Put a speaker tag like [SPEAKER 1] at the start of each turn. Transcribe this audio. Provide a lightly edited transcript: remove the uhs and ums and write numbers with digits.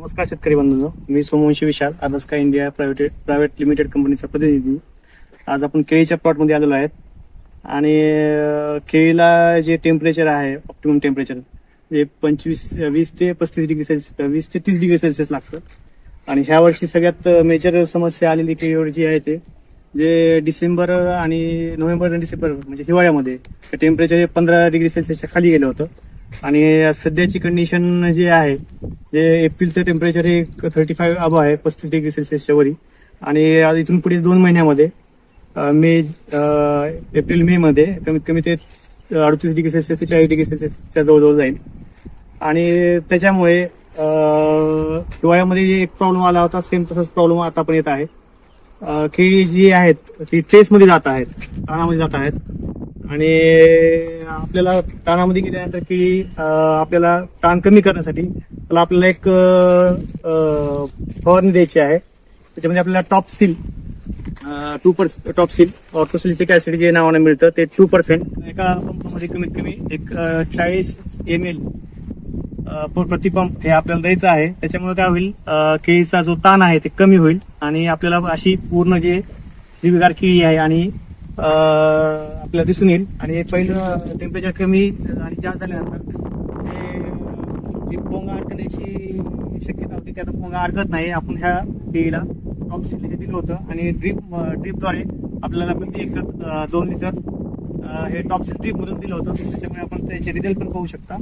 [SPEAKER 1] नमस्कार शेतकरी बंधूंनो, मी सोमवंशी विशाल आदर्शका India private limited कंपनीचा प्रतिनिधी. आज आपण केळीच्या प्लॉटमध्ये आलेलो आहेत आणि केळीला जे टेम्परेचर आहे ऑप्टिमम टेम्परेचर जे 20 ते 35 डिग्री सेल्सिअस 20 ते 30 डिग्री सेल्सिअस लागतं. आणि ह्या वर्षी सगळ्यात मेजर समस्या आलेली केळीवर जी आहे ते जे डिसेंबर आणि नोव्हेंबर आणि डिसेंबर म्हणजे हिवाळ्यामध्ये टेम्परेचर 15 डिग्री सेल्सिअसच्या खाली गेलं होतं. आणि सध्याची कंडिशन जी आहे जे एप्रिलचं टेम्परेचर हे 35 अबव आहे, 35 डिग्री सेल्सिअसच्या वरी. आणि इथून पुढे 2 महिन्यामध्ये एप्रिल मे मध्ये कमीत कमी ते 38 डिग्री सेल्सिअस ते 40 डिग्री सेल्सिअसच्या जवळजवळ जाईल. आणि त्याच्यामुळे हिवाळ्यामध्ये एक प्रॉब्लेम आला होता, सेम तसाच प्रॉब्लेम आता पण येत आहे. केळी जी आहेत ती ट्रेसमध्ये जात आहेत, ताणामध्ये जात आहेत. आणि आपल्याला ताणामध्ये गेल्यानंतर केळी आपल्याला ताण कमी करण्यासाठी आपल्याला एक फवारणी द्यायची आहे. त्याच्यामध्ये आपल्याला टॉपसील 2% टॉपसील ऑर्थोसिलिक ऍसिड जे नावाने मिळतं ते 2% एका पंपामध्ये कमीत कमी एक 40 ml प्रति पंप हे आपल्याला द्यायचं आहे. त्याच्यामुळे काय होईल, केळीचा जो ताण आहे ते कमी होईल आणि आपल्याला अशी पूर्ण जे हिरवीगार केळी आहे आणि आपल्याला दिसून येईल. आणि पहिलं टेम्परेचर कमी आणि जास्त झाल्यानंतर हे पोंगा अडकण्याची शक्यता होती, त्यात पोंगा अडकत नाही. आपण ह्या केळीला टॉपसील हे दिलं होतं आणि ड्रीपद्वारे आपल्याला प्रति एकर 2 लिटर हे टॉपसील ड्रीप मधून दिलं होतं. त्याच्यामुळे आपण त्याचे रिझल्ट पण पाहू शकता.